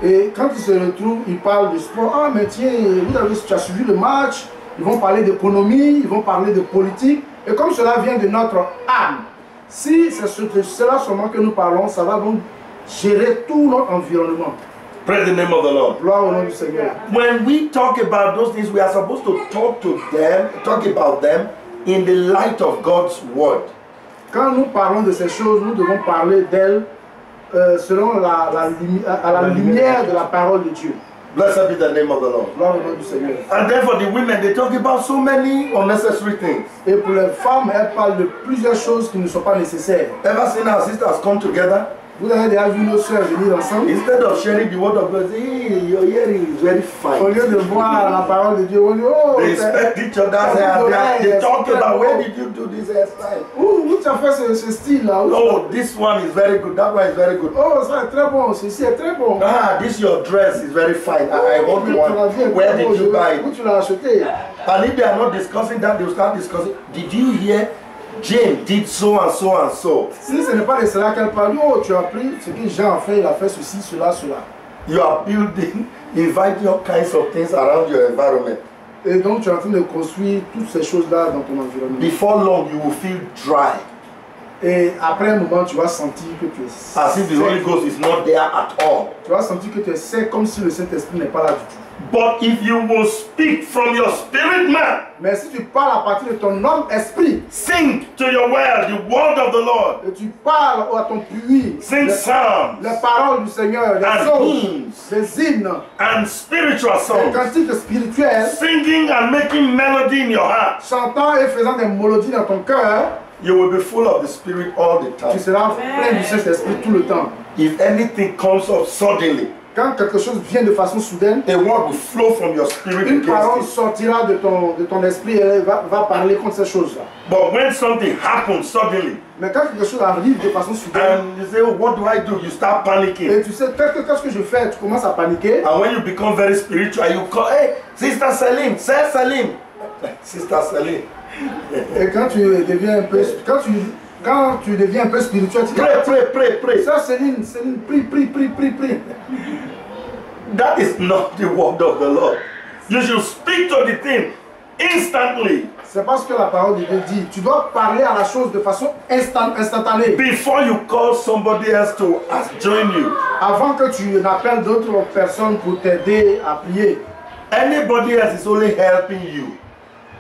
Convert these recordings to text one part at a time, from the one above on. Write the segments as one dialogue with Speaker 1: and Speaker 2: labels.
Speaker 1: Et quand ils se retrouvent, ils parlent de sport. Ah, mais tiens, tu as suivi le match. Ils vont parler d'économie, ils vont parler de politique. Et comme cela vient de notre âme, si c'est de cela seulement que nous parlons, ça va donc gérer tout notre environnement.
Speaker 2: Praise the name of the Lord.
Speaker 1: Gloire au nom du Seigneur.
Speaker 2: When we talk about those things, we are supposed to talk about them in the light of God's word.
Speaker 1: Quand nous parlons de ces choses, nous devons parler d'elles selon à la lumière de la parole de Dieu.
Speaker 2: Blessed be the name of the Lord.
Speaker 1: Gloire au nom du Seigneur.
Speaker 2: And then for the women, they talk about so many unnecessary things.
Speaker 1: Et pour les femmes, elles parlent de plusieurs choses qui ne sont pas nécessaires.
Speaker 2: Ever seen our sisters come together?
Speaker 1: Vous avez déjà vu nos soeurs venir ensemble?
Speaker 2: Instead of sharing the word of God, say, hey, your hearing is very fine.
Speaker 1: Au lieu de voir la parole de Dieu, on dit, oh,
Speaker 2: They respect each other. They talk about where did you do this hairstyle?
Speaker 1: Où tu as fait ce style-là?
Speaker 2: Oh, this one is very good. That one is very good.
Speaker 1: Oh, ça est très bon. Ceci est très bon.
Speaker 2: Ah, this your dress is very fine. I want one. Where did you buy
Speaker 1: Où
Speaker 2: it?
Speaker 1: tu l'as acheté?
Speaker 2: And if they are not discussing that, they will start discussing. Did you hear Jane did so and so and so?
Speaker 1: Si ce n'est pas de cela qu'elle parle, oh, tu as pris ce que Jean a fait, il a fait ceci, cela, cela.
Speaker 2: You are building, inviting all kinds of things around your environment.
Speaker 1: Et donc tu es en train de construire toutes ces choses-là dans ton environnement.
Speaker 2: Before long, you will feel dry.
Speaker 1: Et après un moment, tu vas sentir que tu es sec.
Speaker 2: As if the Holy Ghost is not there at all.
Speaker 1: Tu vas sentir que tu es sec comme si le Saint-Esprit n'est pas là du tout.
Speaker 2: But if you will speak from your spirit man,
Speaker 1: Mais si tu parles à partir de ton homme-esprit,
Speaker 2: sing to your well the word of the Lord.
Speaker 1: et tu parles à ton puits,
Speaker 2: Sing psalms
Speaker 1: les paroles du Seigneur, les
Speaker 2: and
Speaker 1: psaumes,
Speaker 2: hymns
Speaker 1: les hymnes,
Speaker 2: and spiritual
Speaker 1: les
Speaker 2: songs,
Speaker 1: cantiques spirituels,
Speaker 2: singing and making melody in your heart,
Speaker 1: chantant et faisant des mélodies dans ton cœur,
Speaker 2: you will be full of the Spirit all the
Speaker 1: tu
Speaker 2: time.
Speaker 1: seras plein du Saint-Esprit tout le temps.
Speaker 2: If anything comes up suddenly,
Speaker 1: Quand quelque chose vient de façon soudaine,
Speaker 2: a word will flow from your spirit
Speaker 1: une parole
Speaker 2: against it.
Speaker 1: sortira de ton esprit et elle va parler contre ces choses-là.
Speaker 2: But when something happens suddenly,
Speaker 1: Mais quand quelque chose arrive de façon soudaine,
Speaker 2: and you say, oh, what do I do? You start panicking.
Speaker 1: et tu sais, qu'est-ce que je fais? Tu commences à paniquer.
Speaker 2: And when you become very spiritual, you call, hey, Sister Salim, Sir Salim. Sister Salim.
Speaker 1: Et quand tu deviens un peu, quand tu deviens un peu spirituel, tu dis,
Speaker 2: Pray.
Speaker 1: ça Céline, prie.
Speaker 2: That is not the word of the Lord. You should speak to the thing instantly.
Speaker 1: C'est parce que la parole de Dieu dit, tu dois parler à la chose de façon instantanée.
Speaker 2: Before you call somebody else to join you.
Speaker 1: Avant que tu n'appelles d'autres personnes pour t'aider à prier.
Speaker 2: Anybody else is only helping you.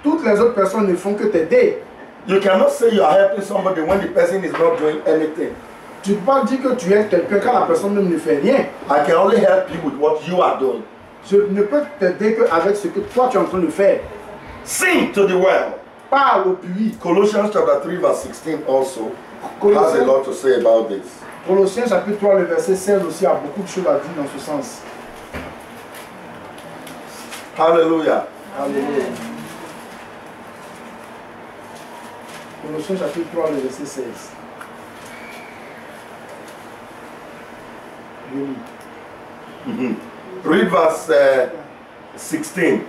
Speaker 1: Toutes les autres personnes ne font que t'aider.
Speaker 2: You cannot say you are helping somebody when the person is not doing anything.
Speaker 1: Tu ne peux pas dire que tu aides quelqu'un quand la personne même ne fait rien.
Speaker 2: I can only help you with what you are doing.
Speaker 1: Je ne peux t'aider qu'avec ce que toi tu es en train de faire.
Speaker 2: Sing to the well.
Speaker 1: Parle au puits.
Speaker 2: Colossians chapter 3 verse 16 also has a lot to say about this.
Speaker 1: Colossiens chapitre 3, le verset 16 aussi a beaucoup de choses à dire dans ce sens.
Speaker 2: Hallelujah.
Speaker 1: Alléluia. Colossiens chapitre 3, le verset 16.
Speaker 2: Read verse 16.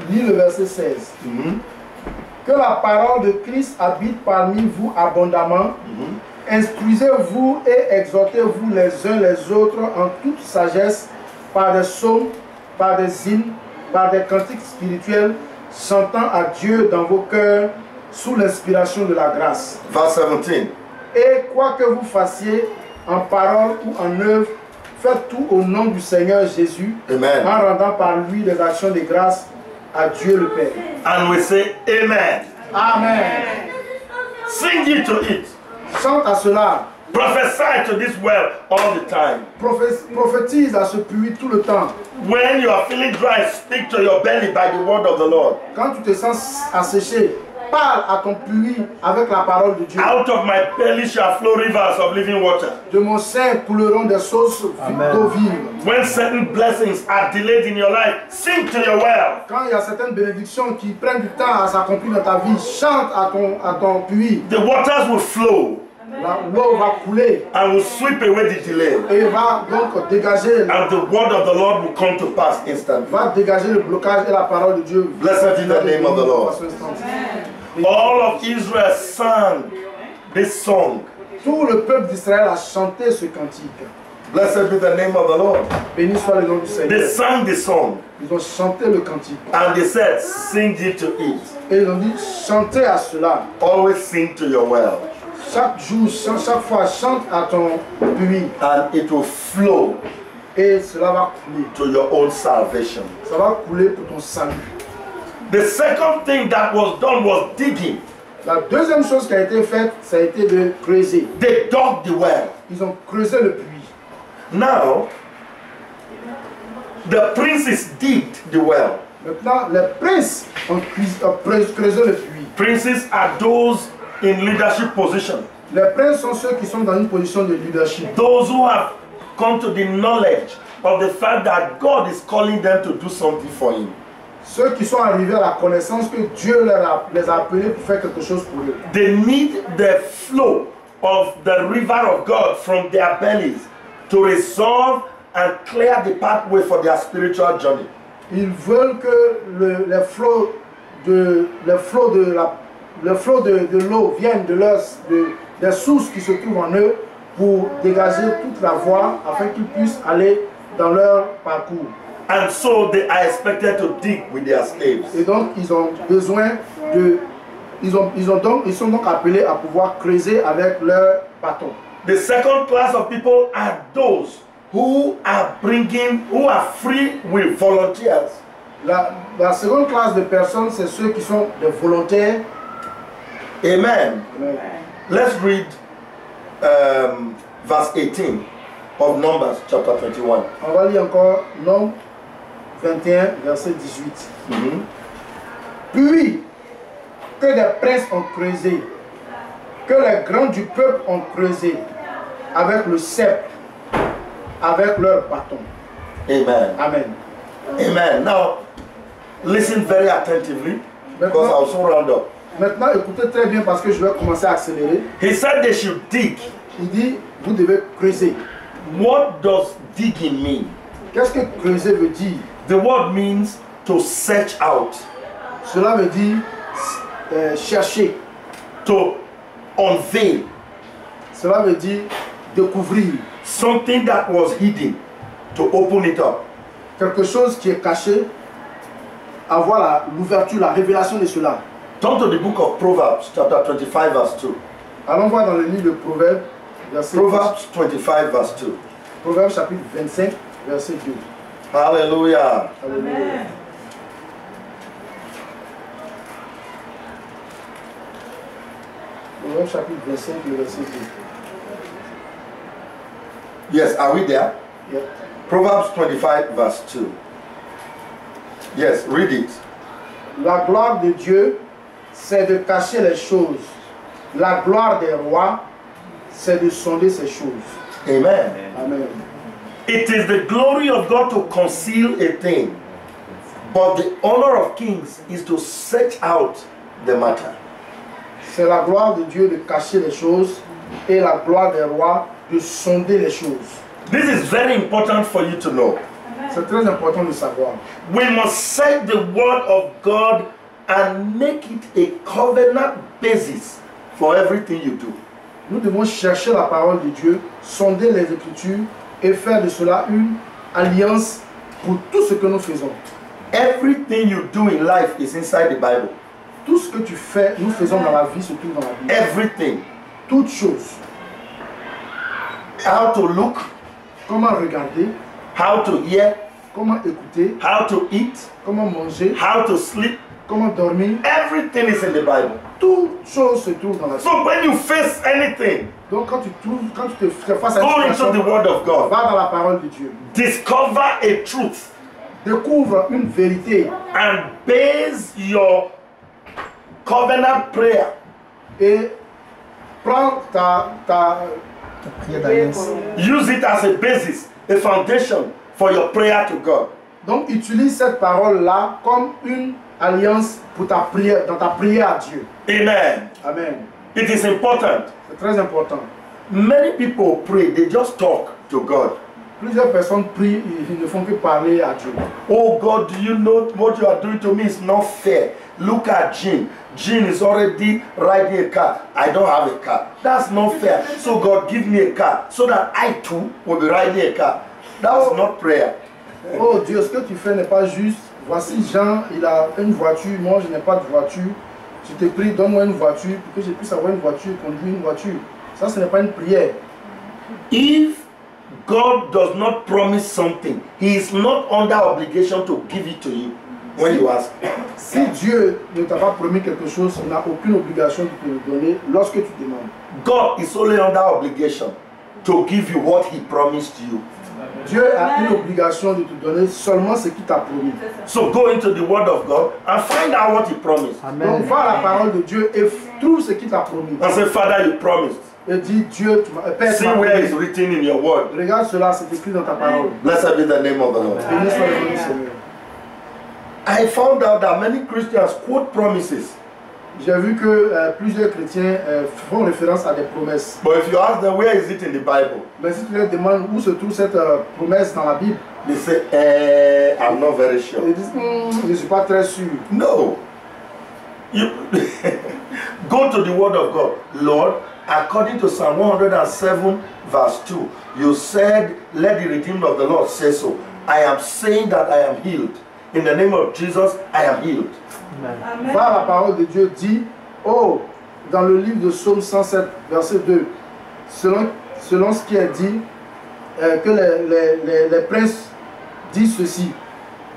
Speaker 1: Lis le verset 16. Que la parole de Christ habite parmi vous abondamment. Instruisez-vous et exhortez-vous les uns les autres en toute sagesse par des psaumes, par des hymnes, par des cantiques spirituels, chantant à Dieu dans vos cœurs sous l'inspiration de la grâce.
Speaker 2: Verse 17.
Speaker 1: Et quoi que vous fassiez en parole ou en œuvre, faites tout au nom du Seigneur Jésus,
Speaker 2: Amen.
Speaker 1: en rendant par lui des actions de grâce à Dieu le Père.
Speaker 2: And we say Amen.
Speaker 1: Amen.
Speaker 2: Sing it to it.
Speaker 1: Chante à cela.
Speaker 2: Prophesy to this well all the time.
Speaker 1: Prophétise à ce puits tout le temps.
Speaker 2: When you are feeling dry, speak to your belly by the word of the Lord.
Speaker 1: Quand tu te sens asséché, parle à ton puits avec la parole de Dieu.
Speaker 2: Out of my belly shall flow rivers of living water.
Speaker 1: De mon sein couleront des sources d'eau vive.
Speaker 2: When certain blessings are delayed in your life, sing to your well.
Speaker 1: Quand il y a certaines bénédictions qui prennent du temps à s'accomplir dans ta vie, chante à ton puits.
Speaker 2: The waters will flow
Speaker 1: L'eau va couler
Speaker 2: and will sweep away the delay.
Speaker 1: et va donc dégager,
Speaker 2: And the word of the Lord will come to pass instantly.
Speaker 1: va dégager le blocage et la parole de Dieu.
Speaker 2: Blessed be the name of the Lord. All of Israel sang this song.
Speaker 1: Tout le peuple d'Israël a chanté ce cantique.
Speaker 2: Blessed be the name of the Lord.
Speaker 1: Béni soit le nom du
Speaker 2: They
Speaker 1: Seigneur.
Speaker 2: sang the song
Speaker 1: Ils ont chanté le cantique.
Speaker 2: and they said, sing it to it.
Speaker 1: Et ils ont dit, chantez à cela.
Speaker 2: Always sing to your well,
Speaker 1: Chaque jour, chaque fois, chante à ton puits.
Speaker 2: and it will flow
Speaker 1: Et cela va couler.
Speaker 2: to your own salvation.
Speaker 1: Ça va couler pour ton salut.
Speaker 2: The second thing that was done was digging.
Speaker 1: La deuxième chose qui a été faite, ça a été de creuser.
Speaker 2: They dug the well.
Speaker 1: Ils ont creusé le puits.
Speaker 2: Now, the princes digged the well.
Speaker 1: Maintenant, les princes ont creusé le puits.
Speaker 2: Princes are those in leadership position.
Speaker 1: Les princes sont ceux qui sont dans une position de leadership.
Speaker 2: Those who have come to the knowledge of the fact that God is calling them to do something for Him.
Speaker 1: Ceux qui sont arrivés à la connaissance que Dieu les a appelés pour faire quelque chose pour eux.
Speaker 2: They need the flow of the river of God from their bellies to resolve and clear the pathway for their spiritual journey.
Speaker 1: Ils veulent que le flot de l'eau vienne des sources qui se trouvent en eux pour dégager toute la voie afin qu'ils puissent aller dans leur parcours.
Speaker 2: And so they are expected to dig with their staves.
Speaker 1: Et donc ils ont besoin de... Ils sont donc appelés à pouvoir creuser avec leur bâton.
Speaker 2: The second class of people are those who are free will volunteers.
Speaker 1: La seconde classe de personnes, c'est ceux qui sont des volontaires.
Speaker 2: Amen. Let's read verse 18 of Numbers chapter 21.
Speaker 1: On va lire encore Nombre 21, verset 18. Puis que des princes ont creusé, que les grands du peuple ont creusé, avec le sceptre, avec leur bâton.
Speaker 2: Amen.
Speaker 1: Amen.
Speaker 2: Amen. Now, listen very attentively because I'll soon round up.
Speaker 1: Maintenant, écoutez très bien parce que je vais commencer à accélérer.
Speaker 2: He said they should dig.
Speaker 1: Il dit, vous devez creuser.
Speaker 2: What does digging mean?
Speaker 1: Qu'est-ce que creuser veut dire?
Speaker 2: The word means to search out,
Speaker 1: Cela veut dire chercher.
Speaker 2: to unveil
Speaker 1: Cela veut dire découvrir.
Speaker 2: something that was hidden, to open it up.
Speaker 1: Quelque chose qui est caché, avoir l'ouverture, la révélation de cela.
Speaker 2: Turn to the book of Proverbs, chapter 25, verse 2.
Speaker 1: Allons voir dans le livre de Proverbes,
Speaker 2: Proverbs 25, verse 2.
Speaker 1: Proverbes chapitre 25, verset 2.
Speaker 2: Hallelujah.
Speaker 1: Alléluia. Proverbes chapitre 25, le verset 2.
Speaker 2: Yes, are we there?
Speaker 1: Yeah.
Speaker 2: Proverbs 25, verse 2. Yes, read it.
Speaker 1: La gloire de Dieu, c'est de cacher les choses. La gloire des rois, c'est de sonder ces choses.
Speaker 2: Amen.
Speaker 1: Amen.
Speaker 2: It is the glory of God to conceal a thing, but the honor of kings is to search out the matter.
Speaker 1: C'est la gloire de Dieu de cacher les choses et la gloire des rois de sonder les choses.
Speaker 2: This is very important for you to know.
Speaker 1: C'est très important de savoir.
Speaker 2: We must set the word of God and make it a covenant basis for everything you do.
Speaker 1: Nous devons chercher la parole de Dieu, sonder les Écritures et faire de cela une alliance pour tout ce que nous faisons.
Speaker 2: Everything you do in life is inside the Bible.
Speaker 1: Tout ce que tu fais, nous faisons dans la vie, se trouve dans la Bible.
Speaker 2: Everything.
Speaker 1: Toutes choses.
Speaker 2: How to look,
Speaker 1: Comment regarder,
Speaker 2: how to hear,
Speaker 1: comment écouter,
Speaker 2: how to eat,
Speaker 1: comment manger,
Speaker 2: how to sleep.
Speaker 1: comment dormir.
Speaker 2: Everything is in the Bible.
Speaker 1: Toutes choses se trouvent dans la Bible.
Speaker 2: So when you face anything,
Speaker 1: Donc quand tu te fais face à
Speaker 2: go
Speaker 1: une
Speaker 2: into
Speaker 1: situation,
Speaker 2: the word of God.
Speaker 1: va dans la parole de Dieu.
Speaker 2: Discover a truth
Speaker 1: Découvre une vérité
Speaker 2: and base your covenant prayer
Speaker 1: et prends ta prière d'alliance.
Speaker 2: use it as a basis, a foundation for your prayer to God.
Speaker 1: Donc utilise cette parole-là comme une alliance pour ta prière, dans ta prière à Dieu.
Speaker 2: Amen.
Speaker 1: Amen.
Speaker 2: It is important.
Speaker 1: C'est très important.
Speaker 2: Many people pray, they just talk to God.
Speaker 1: Plusieurs personnes prient, ils ne font que parler à Dieu.
Speaker 2: Oh God, do you know what you are doing to me is not fair? Look at Jean. Jean is already riding a car. I don't have a car. That's not fair. So God, give me a car so that I too will be riding a car. That's not prayer.
Speaker 1: Oh Dieu, ce que tu fais n'est pas juste. Voici Jean, il a une voiture, moi je n'ai pas de voiture. Je te prie, donne-moi une voiture pour que je puisse avoir une voiture, conduire une voiture. Ça, ce n'est pas une prière.
Speaker 2: If God does not promise something, He is not under obligation to give it to you when you ask.
Speaker 1: Si Dieu ne t'a pas promis quelque chose, il n'a aucune obligation de te le donner lorsque tu demandes.
Speaker 2: God is only under obligation to give you what He promised you.
Speaker 1: Dieu a une obligation de te donner seulement ce qu'il t'a promis.
Speaker 2: So go into the Word of God and find out what He promised.
Speaker 1: Donc va à la parole de Dieu et trouve ce qu'il t'a promis.
Speaker 2: And say, Father, you promised.
Speaker 1: Et dis, Dieu, Père,
Speaker 2: See where it's written in your Word.
Speaker 1: regarde cela, c'est écrit dans ta parole.
Speaker 2: Blessed be the name of the Lord.
Speaker 1: Béni soit le nom du Seigneur.
Speaker 2: I found out that many Christians quote promises.
Speaker 1: J'ai vu que plusieurs chrétiens font référence à des promesses.
Speaker 2: But if you ask them, where is it in the Bible?
Speaker 1: Mais si tu leur demandes où se trouve cette promesse dans la Bible,
Speaker 2: They say, I'm not very sure.
Speaker 1: ils disent, je ne suis pas très sûr.
Speaker 2: No. You go to the Word of God. Lord, according to Psalm 107 verse 2, you said, let the redeemed of the Lord say so. I am saying that I am healed. In the name of Jesus, I am healed.
Speaker 1: Amen. Va à la parole de Dieu, dit, oh, dans le livre de Psaume 107, verset 2, selon ce qui est dit, que les princes disent ceci,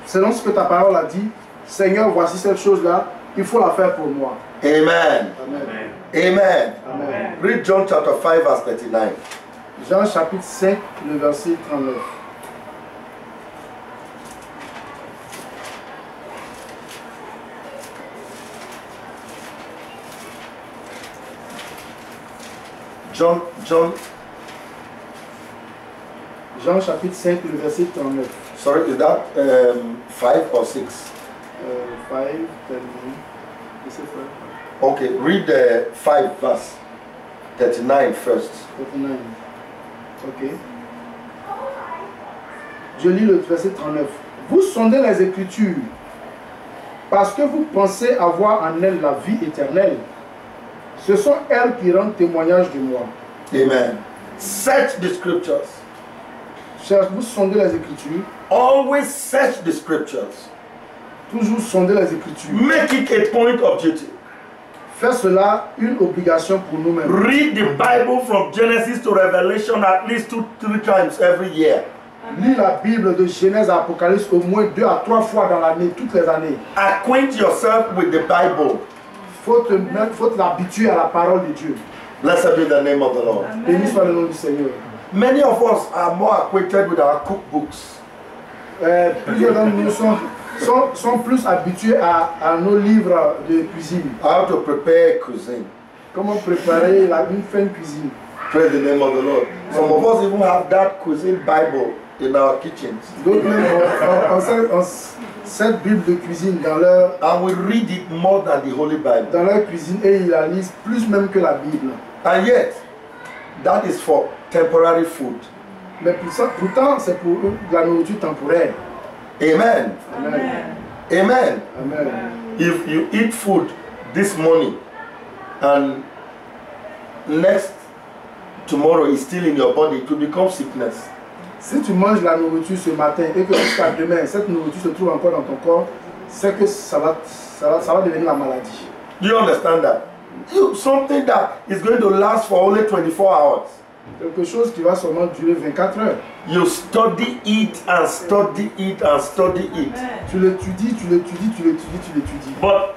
Speaker 1: selon ce que ta parole a dit, Seigneur, voici cette chose-là, il faut la faire pour moi.
Speaker 2: Amen.
Speaker 1: Amen.
Speaker 2: Amen.
Speaker 1: Amen.
Speaker 2: Read John chapter 5 verse 39.
Speaker 1: Jean chapitre 5, le verset 39. Jean chapitre 5, le verset 39.
Speaker 2: Sorry, is that 5 or 6?
Speaker 1: 5, 39.
Speaker 2: Okay, read the 5 verse 39 first.
Speaker 1: 39. Ok. Je lis le verset 39. Vous sondez les Écritures parce que vous pensez avoir en elles la vie éternelle. Ce sont elles qui rendent témoignage de moi.
Speaker 2: Amen. Search the scriptures.
Speaker 1: Vous sondez les Écritures.
Speaker 2: Always search the scriptures.
Speaker 1: Toujours sonder les Écritures.
Speaker 2: Make it a point of duty.
Speaker 1: Faire cela une obligation pour nous-mêmes.
Speaker 2: Read the Bible from Genesis to Revelation at least 2-3 times every year.
Speaker 1: Lis la Bible de Genèse à Apocalypse au moins 2 à 3 fois dans l'année, toutes les années.
Speaker 2: Acquaint yourself with the Bible.
Speaker 1: Faut t'habituer à la parole de Dieu.
Speaker 2: Blessed be the name of the Lord.
Speaker 1: Béni soit le nom du Seigneur.
Speaker 2: Many of us are more acquainted with our cookbooks.
Speaker 1: Plusieurs d'entre nous sont plus habitués à nos livres de cuisine.
Speaker 2: How to prepare cuisine.
Speaker 1: Comment préparer une fin cuisine.
Speaker 2: Praise the name of the Lord. Some of us even have that cuisine Bible in our kitchens.
Speaker 1: D'autres même ont cette Bible de cuisine dans leur,
Speaker 2: And we read it more than the Holy Bible.
Speaker 1: dans leur cuisine et ils la lisent plus même que la Bible.
Speaker 2: And yet, that is for temporary food.
Speaker 1: Mais pourtant, c'est pour la nourriture temporaire.
Speaker 2: Amen.
Speaker 1: Amen.
Speaker 2: Amen.
Speaker 1: Amen.
Speaker 2: If you eat food this morning and next tomorrow is still in your body, it will become sickness.
Speaker 1: Si tu manges la nourriture ce matin et que jusqu'à demain, cette nourriture se trouve encore dans ton corps, c'est que ça va devenir la maladie.
Speaker 2: Do you understand that? Something that is going to last for only 24 hours.
Speaker 1: Quelque chose qui va seulement durer 24 heures.
Speaker 2: You study it and study it and study it.
Speaker 1: Tu l'étudies, tu l'étudies, tu l'étudies, tu l'étudies.
Speaker 2: But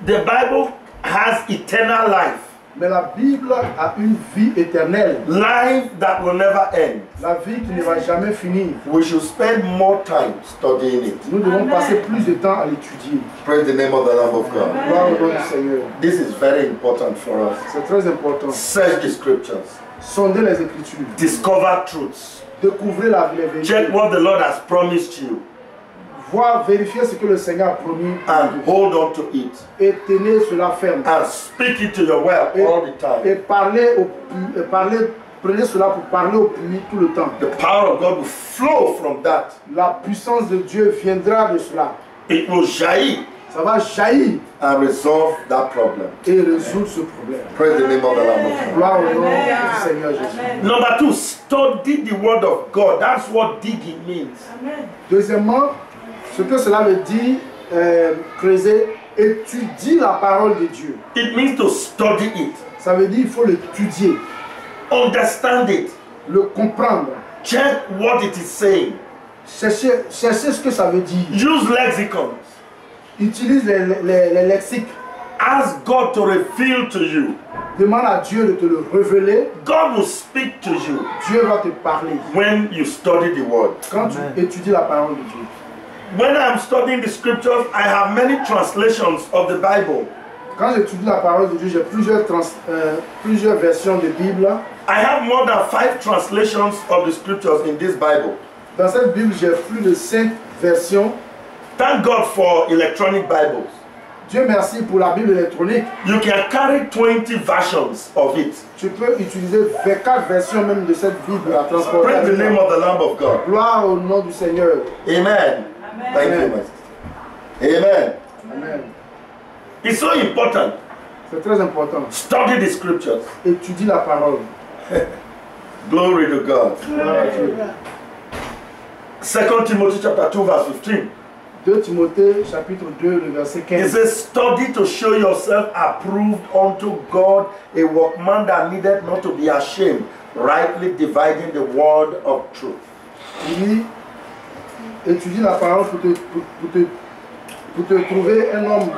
Speaker 2: the Bible has eternal life.
Speaker 1: Mais la Bible a une vie éternelle.
Speaker 2: Life that will never end.
Speaker 1: La vie qui ne va jamais finir.
Speaker 2: We should spend more time studying it.
Speaker 1: Nous devons passer plus de temps à l'étudier.
Speaker 2: Praise the name of the Lamb of God.
Speaker 1: Gloire au nom du Seigneur.
Speaker 2: This is very important for us.
Speaker 1: C'est très important.
Speaker 2: Search the scriptures.
Speaker 1: Sondez les Écritures.
Speaker 2: Discover truths.
Speaker 1: Découvrez la vérité.
Speaker 2: Check what the Lord has promised you.
Speaker 1: Voir, vérifier ce que le Seigneur a promis.
Speaker 2: And hold on to it.
Speaker 1: Et tenez cela ferme.
Speaker 2: And speak it to your well all the time.
Speaker 1: Et parler prenez cela pour parler au puits tout le temps.
Speaker 2: The power of God will flow from that.
Speaker 1: La puissance de Dieu viendra de cela.
Speaker 2: It will jaillir
Speaker 1: Ça va jaillir
Speaker 2: and resolve that problem.
Speaker 1: et résoudre ce problème.
Speaker 2: Praise the name of the Lamb of God.
Speaker 1: Gloire au nom du Seigneur Jésus.
Speaker 2: Number 2, study the word of God. That's what digging means.
Speaker 1: Deuxièmement, ce que cela veut dire, creuser, étudie la parole de Dieu.
Speaker 2: It means to study it,
Speaker 1: Ça veut dire qu'il faut l'étudier,
Speaker 2: understand it,
Speaker 1: le comprendre,
Speaker 2: check what it is saying,
Speaker 1: chercher ce que ça veut dire.
Speaker 2: use lexicons,
Speaker 1: Utilise les lexiques.
Speaker 2: ask God to reveal to you.
Speaker 1: Demande à Dieu de te le révéler.
Speaker 2: God will speak to you
Speaker 1: Dieu va te parler
Speaker 2: when you study the word.
Speaker 1: quand tu étudies la parole de Dieu.
Speaker 2: When I'm studying the scriptures, I have many translations of the Bible.
Speaker 1: Quand j'étudie la parole de Dieu, j'ai plusieurs versions de Bible.
Speaker 2: I have more than 5 translations of the scriptures in this Bible.
Speaker 1: Dans cette Bible, j'ai plus de 5 versions.
Speaker 2: Thank God for electronic Bibles.
Speaker 1: Dieu merci pour la Bible électronique.
Speaker 2: You can carry 20 versions of it.
Speaker 1: Tu peux utiliser 24 versions même de cette Bible à transporter.
Speaker 2: Praise
Speaker 1: avec
Speaker 2: the name
Speaker 1: toi.
Speaker 2: of the Lamb of God.
Speaker 1: Gloire au nom du Seigneur.
Speaker 2: Amen. Thank you,
Speaker 1: Amen.
Speaker 2: my sister. Amen.
Speaker 1: Amen.
Speaker 2: It's so important.
Speaker 1: C'est très important.
Speaker 2: Study the scriptures.
Speaker 1: Étudie la parole.
Speaker 2: Glory to God.
Speaker 1: Gloire à Dieu.
Speaker 2: 2 Timothy chapter 2 verse 15.
Speaker 1: 2 Timothée chapitre 2, le verset
Speaker 2: It
Speaker 1: 15.
Speaker 2: says, study to show yourself approved unto God, a workman that needed not to be ashamed, rightly dividing the word of truth.
Speaker 1: Il dit, étudie la parole pour te trouver un homme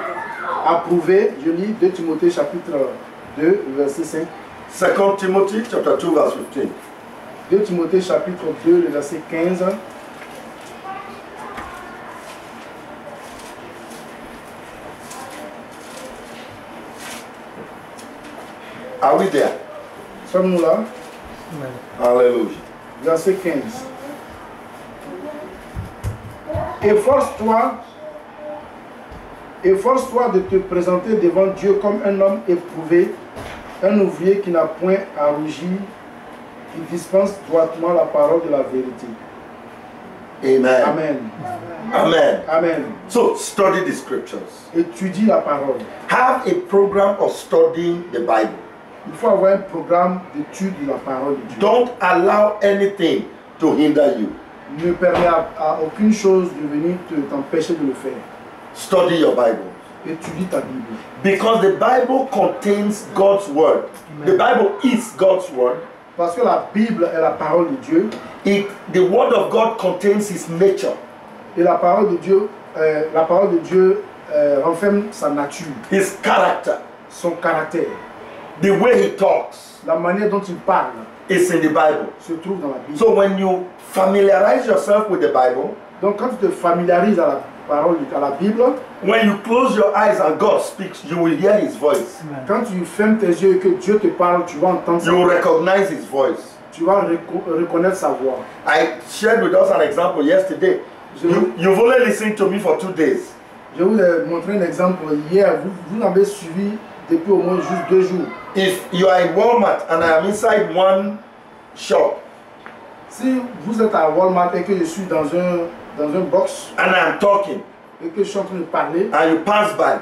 Speaker 1: approuvé. Je lis 2 Timothée chapitre 2, le verset 5.
Speaker 2: 2 Timothy chapter 2 verse 15.
Speaker 1: 2 Timothée chapitre 2, le verset 15.
Speaker 2: Are we there?
Speaker 1: Sommes-nous là?
Speaker 2: Hallelujah.
Speaker 1: Verset 15. Efforce-toi de te présenter devant Dieu comme un homme éprouvé, un ouvrier qui n'a point à rougir, qui dispense droitement la parole de la vérité.
Speaker 2: Amen.
Speaker 1: Amen.
Speaker 2: Amen.
Speaker 1: Amen.
Speaker 2: So, study the scriptures.
Speaker 1: Étudie la parole.
Speaker 2: Have a program of studying the Bible.
Speaker 1: Il faut avoir un programme d'étude de la parole de Dieu.
Speaker 2: Don't allow anything to hinder you.
Speaker 1: Ne permets à aucune chose de venir t'empêcher de le faire.
Speaker 2: Study your Bible.
Speaker 1: Étudie ta Bible.
Speaker 2: Because the Bible contains God's word. The Bible is God's word.
Speaker 1: Parce que la Bible est la parole de Dieu.
Speaker 2: The word of God contains his nature.
Speaker 1: Et la parole de Dieu renferme sa nature,
Speaker 2: His character.
Speaker 1: son caractère.
Speaker 2: The way he talks
Speaker 1: La manière dont il parle
Speaker 2: is in the Bible.
Speaker 1: se trouve dans la Bible.
Speaker 2: So when you familiarize yourself with the Bible,
Speaker 1: Donc quand tu te familiarises à la parole, à la Bible,
Speaker 2: when you close your eyes and God speaks, you will hear his voice.
Speaker 1: quand tu fermes tes yeux et que Dieu te parle, tu vas entendre sa
Speaker 2: You will
Speaker 1: voix.
Speaker 2: recognize his voice.
Speaker 1: Tu vas reconnaître sa voix.
Speaker 2: I shared with us an example yesterday. You've only listened to me for 2 days.
Speaker 1: Je vous ai montré un exemple hier. Vous avez suivi depuis au moins juste 2 jours.
Speaker 2: If you are in Walmart and I am inside one shop
Speaker 1: Si vous êtes à Walmart et que je suis dans un box
Speaker 2: and I am talking
Speaker 1: et que je suis en train de parler
Speaker 2: and you pass by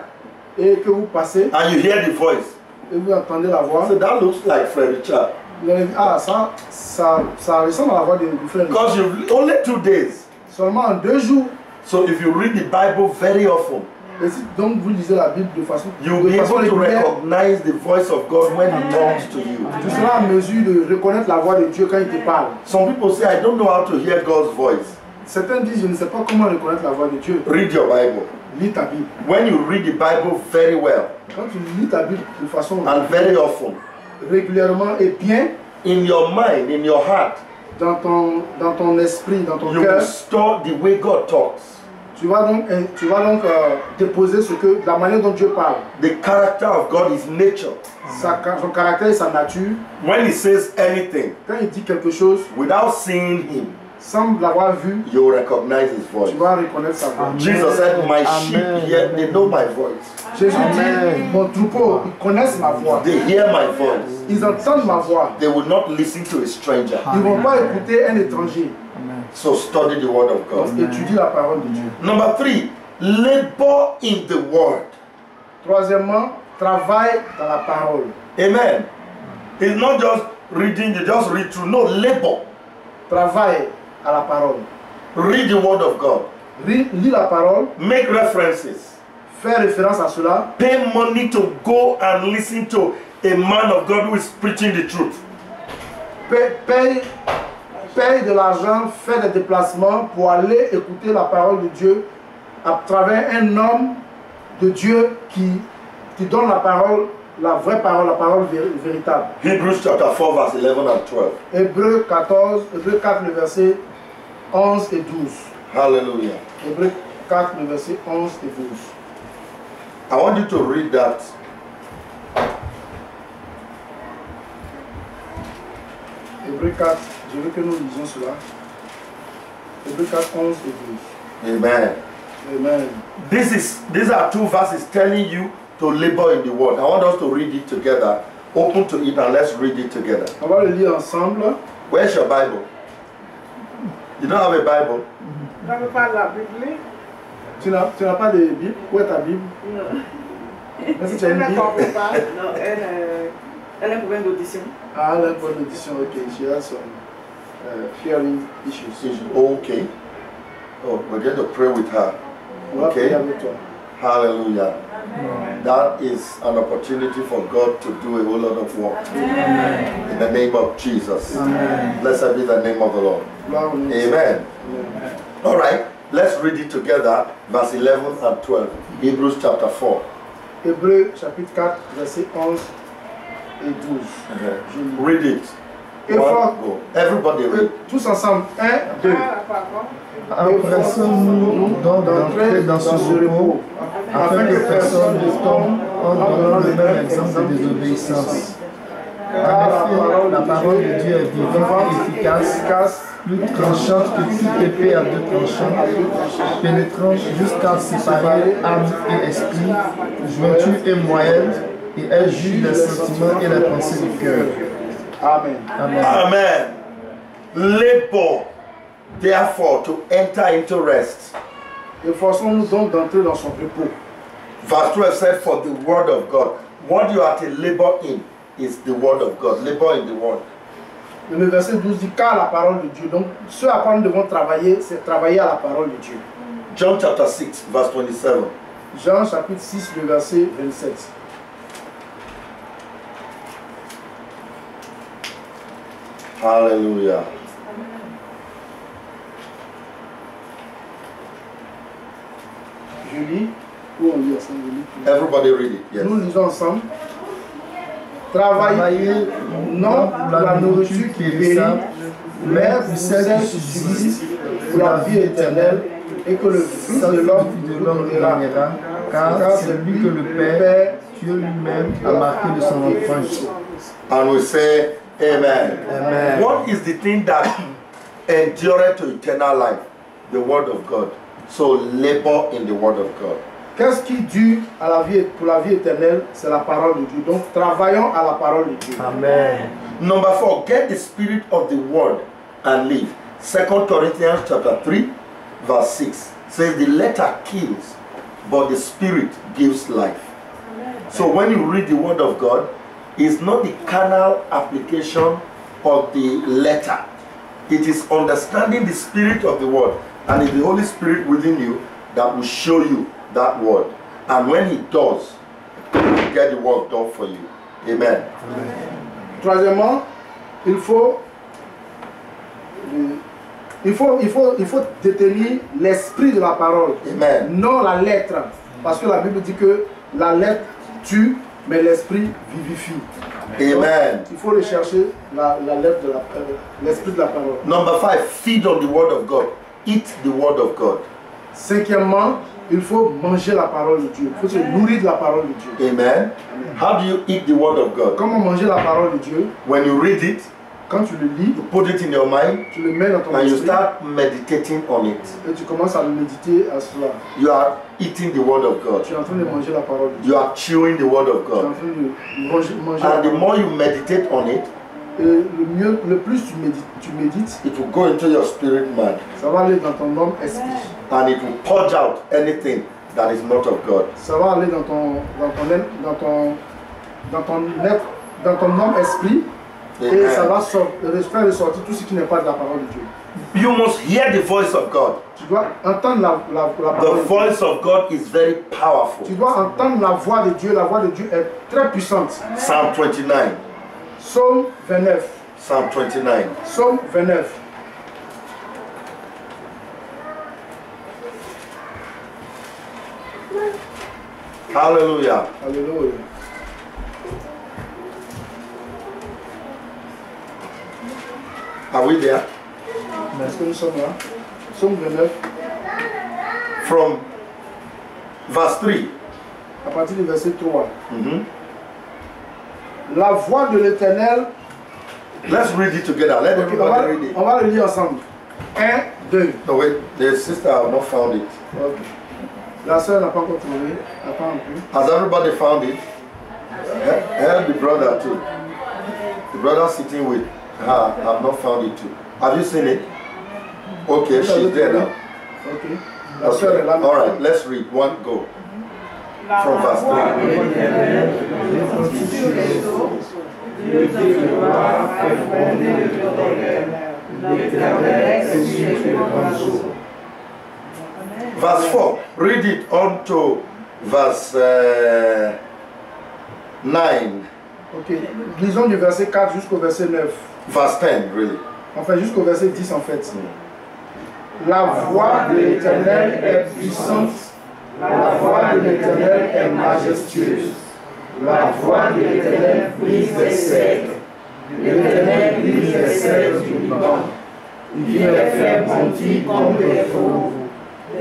Speaker 1: et que vous passez
Speaker 2: and you hear the voice,
Speaker 1: et vous entendez la voix,
Speaker 2: so that looks like Fred Richard.
Speaker 1: vous allez dire, ah ça ressemble à la voix du frère.
Speaker 2: Because you've only 2 days.
Speaker 1: Seulement en 2 jours.
Speaker 2: So if you read the Bible very often,
Speaker 1: Et si donc vous lisez la Bible de façon
Speaker 2: you'll be able to
Speaker 1: régulière,
Speaker 2: recognize the voice of God when he talks to you.
Speaker 1: tu seras en mesure de reconnaître la voix de Dieu quand il te parle.
Speaker 2: Some people say, I don't know how to hear God's voice.
Speaker 1: Certains disent, je ne sais pas comment reconnaître la voix de Dieu.
Speaker 2: Read your Bible.
Speaker 1: Lis ta Bible.
Speaker 2: When you read the Bible very well
Speaker 1: Quand tu lis ta Bible de façon
Speaker 2: and very often,
Speaker 1: régulièrement et bien,
Speaker 2: in your mind, in your heart,
Speaker 1: dans ton esprit, dans ton
Speaker 2: you will
Speaker 1: cœur,
Speaker 2: store the way God talks,
Speaker 1: tu vas donc déposer la manière dont Dieu parle.
Speaker 2: the character of God, his nature.
Speaker 1: Son caractère et sa nature.
Speaker 2: When he says anything,
Speaker 1: Quand il dit quelque chose,
Speaker 2: without seeing him,
Speaker 1: sans l'avoir vu,
Speaker 2: you will recognize his voice.
Speaker 1: tu vas reconnaître sa voix.
Speaker 2: Jesus said, my sheep hear, they know my voice.
Speaker 1: Jésus dit, mon troupeau, ils connaissent ma voix.
Speaker 2: They hear my voice.
Speaker 1: Ils entendent ma voix.
Speaker 2: They will not listen to a stranger.
Speaker 1: Ils ne vont pas écouter un étranger.
Speaker 2: So study the word of God.
Speaker 1: Donc étudie la parole de Dieu.
Speaker 2: Number 3, labor in the word.
Speaker 1: Troisièmement, travaille dans la parole.
Speaker 2: Amen. It's not just reading, you just read through. No, labor.
Speaker 1: Travaille à la parole.
Speaker 2: Read the word of God.
Speaker 1: Lis la parole.
Speaker 2: Make references.
Speaker 1: Fais référence à cela.
Speaker 2: Pay money to go and listen to a man of God who is preaching the truth.
Speaker 1: Paye de l'argent, fais des déplacements pour aller écouter la parole de Dieu à travers un homme de Dieu qui donne la parole, la vraie parole, la parole véritable.
Speaker 2: Hebrews chapter 4 verse 11 and 12.
Speaker 1: Hébreux 4, le verset 11 et 12.
Speaker 2: Hallelujah.
Speaker 1: Hébreux 4, le verset 11 et 12.
Speaker 2: I want you to read that.
Speaker 1: Hébreux 4, je veux que nous lisions cela. Hébreux 4, 11 et 12.
Speaker 2: Amen.
Speaker 1: Amen.
Speaker 2: These are two verses telling you to labor in the word. I want us to read it together. Open to it and let's read it together.
Speaker 1: On va le lire ensemble.
Speaker 2: Where's your Bible? You don't have a Bible?
Speaker 3: Tu n'avais pas la Bible?
Speaker 1: Tu n'as pas de Bible? Où est ta Bible?
Speaker 3: Non.
Speaker 1: Est-ce que tu as une
Speaker 3: Elle ne
Speaker 1: Bible?
Speaker 3: comprend pas. Non, elle a un problème d'audition.
Speaker 1: Ah, elle a une bonne audition, ok. She has some hearing issues.
Speaker 2: Okay. Oh, we're going to pray with her.
Speaker 1: On va
Speaker 2: Okay.
Speaker 1: prier avec toi.
Speaker 2: Hallelujah. That is an opportunity for God to do a whole lot of work. In the name of Jesus. Blessed be the name of the Lord.
Speaker 1: Gloire au nom de
Speaker 2: Amen.
Speaker 1: Amen.
Speaker 2: All right, let's read it together, verse 11 and 12. Hebrews chapter 4.
Speaker 1: Hébreux chapitre 4, verset 11 et 12. Je lis.
Speaker 2: Read it.
Speaker 1: Effort-
Speaker 2: One, go. Everybody read.
Speaker 1: Tous ensemble. 1, 2.
Speaker 4: Empressons-nous donc d'entrer dans ce repos, afin que personne ne tombe en donnant le même exemple de désobéissance. En effet, la parole de Dieu est vivante et efficace, plus tranchante que toute épée à deux tranchants, pénétrant jusqu'à séparer âme et esprit, jointure et moelle, et elle juge les sentiments et les pensées du cœur.
Speaker 1: Amen.
Speaker 4: Amen.
Speaker 2: Amen. Labor, therefore, to enter into rest.
Speaker 1: Efforçons-nous donc d'entrer dans son repos.
Speaker 2: Verse 12 said, for the word of God. What you are to labor in is the word of God. Labor in the word.
Speaker 1: Le verset 12 dit car la parole de Dieu. Donc, ce à quoi nous devons travailler, c'est travailler à la parole de Dieu.
Speaker 2: John chapter 6, verse 27.
Speaker 1: Jean chapitre 6, le verset 27.
Speaker 2: Hallelujah.
Speaker 1: Je lis, ou on lit ensemble, je lis.
Speaker 2: Everybody read it. Yes.
Speaker 1: Nous lisons ensemble. Travaillez non pour la nourriture qui périt, mais pour celle qui subsiste pour la vie éternelle, et que le Fils de l'homme vous donnera.
Speaker 4: Car c'est lui que le Père, Dieu lui-même, a marqué de son empreinte.
Speaker 2: And we say, Amen.
Speaker 4: Amen.
Speaker 2: What is the thing that endureth to eternal life? The word of God. So labor in the word of God.
Speaker 1: Qu'est-ce qui dure à la vie, pour la vie éternelle? C'est la parole de Dieu. Donc travaillons à la parole de Dieu.
Speaker 4: Amen.
Speaker 2: Number 4, get the spirit of the word and live. 2 Corinthians chapter 3, verse 6 says the letter kills, but the spirit gives life. So when you read the word of God, it's not the carnal application of the letter. It is understanding the spirit of the word, and it's the Holy Spirit within you that will show you that word. And when he does, he will get the work done for you. Amen.
Speaker 1: Troisièmement, il faut détenir l'esprit de la parole,
Speaker 2: Amen.
Speaker 1: non la lettre. Parce que la Bible dit que la lettre tue, mais l'esprit vivifie.
Speaker 2: Amen.
Speaker 1: Il faut rechercher la lettre de l'esprit de la parole.
Speaker 2: Number 5, feed on the word of God. Eat the word of God.
Speaker 1: Cinquièmement, il faut manger la parole de Dieu. Il faut se nourrir de la parole de Dieu.
Speaker 2: Amen. How do you eat the word of God?
Speaker 1: Comment manger la parole de Dieu?
Speaker 2: When you read it,
Speaker 1: Quand tu le lis,
Speaker 2: you put it in your mind,
Speaker 1: tu le mets dans ton
Speaker 2: and you
Speaker 1: esprit
Speaker 2: start meditating on it.
Speaker 1: et tu commences à le méditer à cela.
Speaker 2: You are eating the word of God.
Speaker 1: Tu es en train de manger la parole de Dieu.
Speaker 2: You are chewing the word of
Speaker 1: Tu es en
Speaker 2: God.
Speaker 1: train de manger la
Speaker 2: And the
Speaker 1: parole.
Speaker 2: more you meditate on it,
Speaker 1: Et le plus tu médites,
Speaker 2: it will go into your spirit man,
Speaker 1: ça va aller dans ton homme esprit.
Speaker 2: and it will purge out anything that is not of God.
Speaker 1: Ça va aller dans ton homme esprit. Et ça va faire ressortir tout ce qui n'est pas de la parole de Dieu.
Speaker 2: You must hear the voice of God.
Speaker 1: Tu dois entendre la parole
Speaker 2: The
Speaker 1: de Dieu.
Speaker 2: voice of God is very powerful.
Speaker 1: Tu dois entendre la voix de Dieu. La voix de Dieu est très puissante.
Speaker 2: Psalm 29.
Speaker 1: Psaume 29.
Speaker 2: Psalm 29.
Speaker 1: Psaume 29.
Speaker 2: Hallelujah.
Speaker 1: Alléluia.
Speaker 2: Are we there?
Speaker 1: Est-ce que nous sommes là? Psaume 29,
Speaker 2: From verse 3.
Speaker 1: à partir du verset 3.
Speaker 2: Mhm.
Speaker 1: La voix de l'Éternel.
Speaker 2: Let's read it together. Let
Speaker 1: Ok,
Speaker 2: everybody read it.
Speaker 1: on va le lire ensemble. 1, 2.
Speaker 2: No, wait, the sister have not found it.
Speaker 1: Ok. La sœur n'a pas encore trouvé. Attends un peu.
Speaker 2: Has everybody found it? Help the brother too. The brother sitting with her have not found it too. Have you seen it? Okay, she's there now.
Speaker 1: Ok. La sœur est là.
Speaker 2: All right, let's read. One, go. From verse 3. Verse 4. Read it on to verse 9.
Speaker 1: Ok. Lisons du verset 4 jusqu'au verset 9.
Speaker 2: Verse 10, really.
Speaker 1: Enfin, jusqu'au verset 10 en fait. La voix de l'Éternel est puissante. La voix de l'Éternel est majestueuse. La voix de l'Éternel brise les cèdres. L'Éternel brise les cèdres du Liban. Il les fait bondir comme des fauves.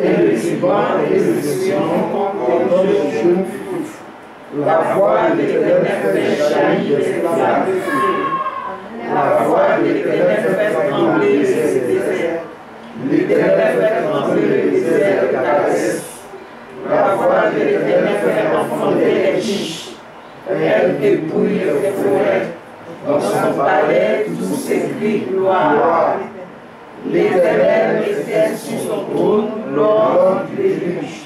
Speaker 1: Et le Liban et le Sion comme des jeunes filles. La voix de l'Éternel fait jaillir les flammes de feu. La voix de l'Éternel fait trembler les déserts. L'Éternel fait trembler les déserts de Kadès. La voix de l'Éternel fait enfonder les chiches. Elle dépouille les forêts. Dans son palais, tout s'écrie gloire. L'Éternel était sur son trône lors du déluge.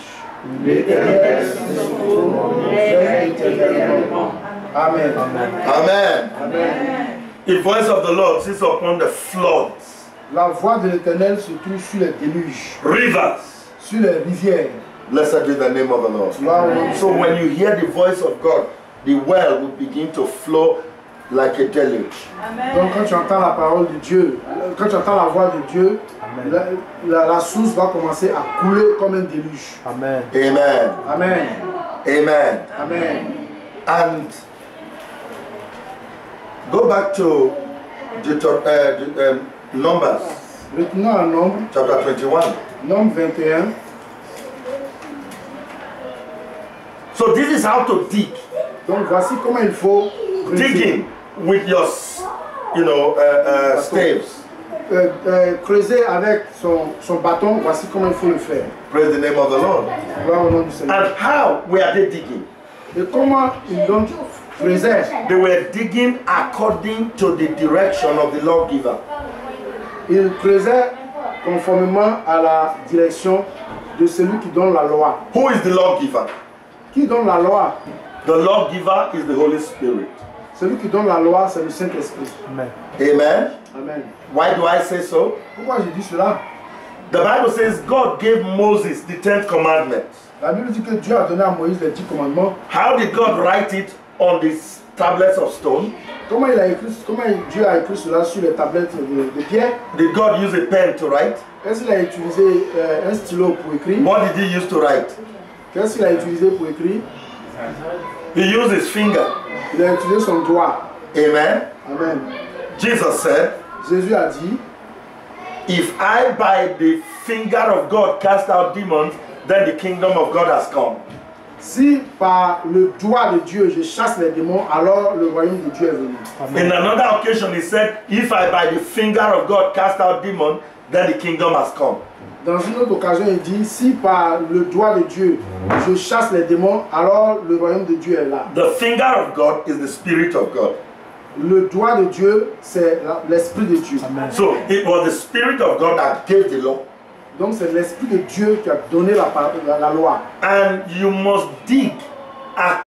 Speaker 1: L'Éternel sur son trône règne éternellement. Amen.
Speaker 2: Amen.
Speaker 1: Amen.
Speaker 2: The voice of the Lord sits upon the floods,
Speaker 1: La voix de l'Éternel se trouve sur les déluges,
Speaker 2: rivers.
Speaker 1: sur les rivières.
Speaker 2: Blessed be the name of the Lord.
Speaker 1: Là où
Speaker 2: So when you hear the voice of God, the well will begin to flow like a deluge.
Speaker 1: Donc quand tu entends la parole de Dieu, quand tu entends la voix de Dieu, la source va commencer à couler comme un déluge.
Speaker 4: Amen.
Speaker 2: Amen.
Speaker 1: Amen.
Speaker 2: Amen.
Speaker 1: Amen.
Speaker 2: And go back to Numbers
Speaker 1: Retournons à Nombre,
Speaker 2: chapter 21.
Speaker 1: Nombre 21.
Speaker 2: So this is how to dig.
Speaker 1: Donc voici comment il faut creuser.
Speaker 2: Digging with your, staves.
Speaker 1: Creuser avec son bâton, voici comment il faut le faire.
Speaker 2: Praise the name of the Lord.
Speaker 1: Gloire au nom du Seigneur.
Speaker 2: And how were they digging?
Speaker 1: Et comment ils donc creusaient?
Speaker 2: They were digging according to the direction of the lawgiver.
Speaker 1: Ils creusaient conformément à la direction de celui qui donne la loi.
Speaker 2: Who is the lawgiver?
Speaker 1: Qui donne la loi?
Speaker 2: The lawgiver is the Holy Spirit.
Speaker 1: Celui qui donne la loi, c'est le Saint-Esprit.
Speaker 4: Amen.
Speaker 2: Amen.
Speaker 1: Amen.
Speaker 2: Why do I say so?
Speaker 1: Pourquoi je dis cela?
Speaker 2: The Bible says God gave Moses the 10 commandments.
Speaker 1: La Bible dit que Dieu a donné à Moïse les 10 commandements.
Speaker 2: How did God write it on these tablets of stone?
Speaker 1: Comment Dieu a écrit cela sur les tablettes de pierre?
Speaker 2: Did God use a pen to write?
Speaker 1: Est-ce qu'il a utilisé un stylo pour écrire?
Speaker 2: What did he use to write?
Speaker 1: Qu'est-ce qu'il a utilisé pour écrire?
Speaker 2: He used his finger.
Speaker 1: Il a utilisé son doigt.
Speaker 2: Amen.
Speaker 1: Amen.
Speaker 2: Jesus said,
Speaker 1: Jésus a dit,
Speaker 2: if I by the finger of God cast out demons, then the kingdom of God has come.
Speaker 1: Si par le doigt de Dieu je chasse les démons, alors le royaume de Dieu est venu.
Speaker 2: In another occasion, he said, if I by the finger of God cast out demons, then the kingdom has come.
Speaker 1: Dans une autre occasion, il dit, si par le doigt de Dieu je chasse les démons, alors le royaume de Dieu est là.
Speaker 2: The finger of God is the Spirit of God.
Speaker 1: Le doigt de Dieu, c'est l'Esprit de Dieu.
Speaker 2: So it was the Spirit of God that gave the law.
Speaker 1: Donc c'est l'Esprit de Dieu qui a donné la loi.
Speaker 2: And you must dig at